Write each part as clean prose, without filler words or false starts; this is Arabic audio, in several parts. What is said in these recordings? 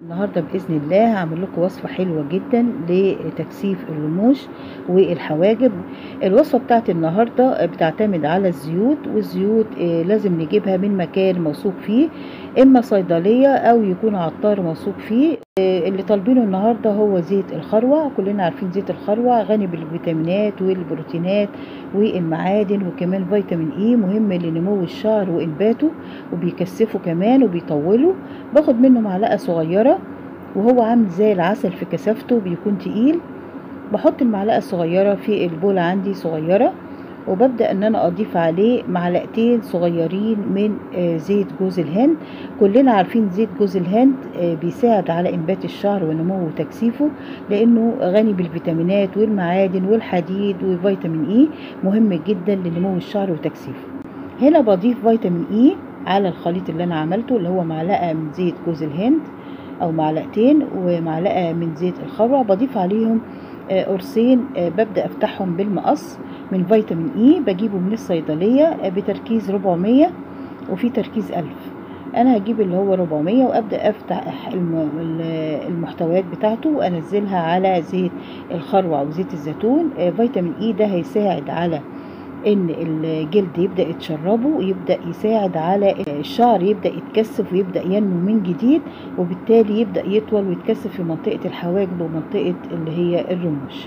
النهاردة بإذن الله هعمل لكم وصفة حلوة جدا لتكثيف الرموش والحواجب. الوصفة بتاعت النهاردة بتعتمد على الزيوت، والزيوت لازم نجيبها من مكان موثوق فيه، إما صيدلية أو يكون عطار موثوق فيه. اللي طالبينه النهاردة هو زيت الخروع. كلنا عارفين زيت الخروع غني بالفيتامينات والبروتينات والمعادن، وكمان فيتامين اي مهم لنمو الشعر وإنباته، وبيكثفه كمان وبيطوله. باخد منه معلقة صغيرة وهو عامل زي العسل في كثافته، بيكون تقيل. بحط المعلقة الصغيرة في البولة عندي صغيرة، وببدأ ان انا اضيف عليه معلقتين صغيرين من زيت جوز الهند. كلنا عارفين زيت جوز الهند بيساعد على انبات الشعر ونموه وتكثيفه، لانه غني بالفيتامينات والمعادن والحديد وفيتامين اي، مهم جدا لنمو الشعر وتكثيفه. هنا بضيف فيتامين اي على الخليط اللي انا عملته، اللي هو معلقة من زيت جوز الهند او معلقتين، ومعلقة من زيت الخروع. بضيف عليهم قرصين ببدأ افتحهم بالمقص من فيتامين اي، بجيبه من الصيدلية بتركيز 400 وفي تركيز 1000. انا هجيب اللي هو 400 وابدأ افتح المحتويات بتاعته وانزلها على زيت الخروع وزيت الزيتون. فيتامين اي ده هيساعد على ان الجلد يبدأ يتشربه، ويبدأ يساعد على الشعر يبدأ يتكثف ويبدأ ينمو من جديد، وبالتالي يبدأ يطول ويتكثف في منطقة الحواجب ومنطقة اللي هي الرموش.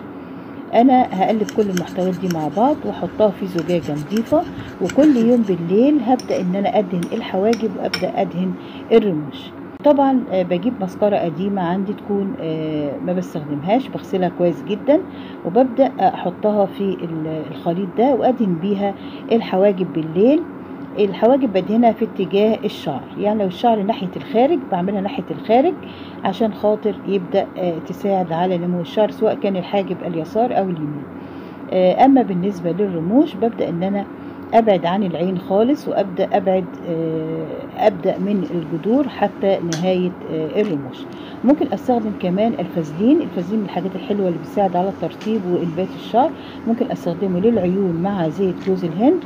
انا هقلب كل المحتويات دي مع بعض واحطها في زجاجة نظيفة، وكل يوم بالليل هبدأ ان انا ادهن الحواجب وابدأ ادهن الرموش. طبعا بجيب مسكرة قديمة عندي تكون ما بستخدمهاش، بغسلها كويس جدا، وببدأ احطها في الخليط ده وادهن بيها الحواجب بالليل. الحواجب بدهنها في اتجاه الشعر، يعني لو الشعر ناحية الخارج بعملها ناحية الخارج عشان خاطر يبدأ تساعد على نمو الشعر، سواء كان الحاجب اليسار او اليمين. اما بالنسبة للرموش ببدأ ان انا ابعد عن العين خالص، وابدأ ابدأ من الجذور حتى نهاية الرموش. ممكن استخدم كمان الفازلين من الحاجات الحلوة اللي بتساعد على ترطيب وانبات الشعر. ممكن استخدمه للعيون مع زيت جوز الهند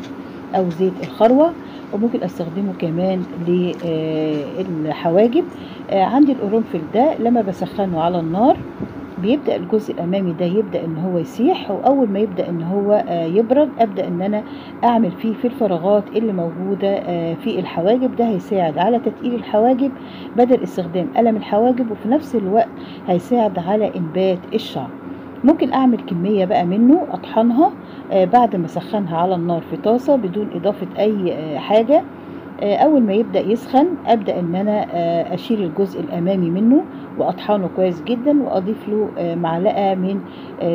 او زيت الخروع، وممكن استخدمه كمان للحواجب. عندي القرنفل ده لما بسخنه على النار بيبدأ الجزء الأمامي ده يبدأ إن هو يسيح، وأول ما يبدأ إن هو يبرد أبدأ إن أنا أعمل فيه في الفراغات اللي موجودة في الحواجب. ده هيساعد على تتقيل الحواجب بدل استخدام قلم الحواجب، وفي نفس الوقت هيساعد على إنبات الشعر. ممكن أعمل كمية بقى منه أطحنها بعد ما أسخنها على النار في طاسة بدون إضافة أي حاجة. اول ما يبدأ يسخن ابدأ ان انا اشيل الجزء الامامي منه واطحنه كويس جدا، واضيف له معلقة من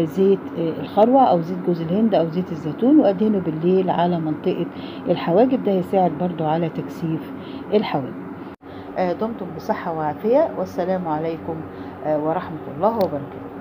زيت الخروع او زيت جوز الهند او زيت الزيتون، وادهنه بالليل على منطقة الحواجب. ده هيساعد برضو على تكثيف الحواجب. دمتم بصحة وعافية، والسلام عليكم ورحمة الله وبركاته.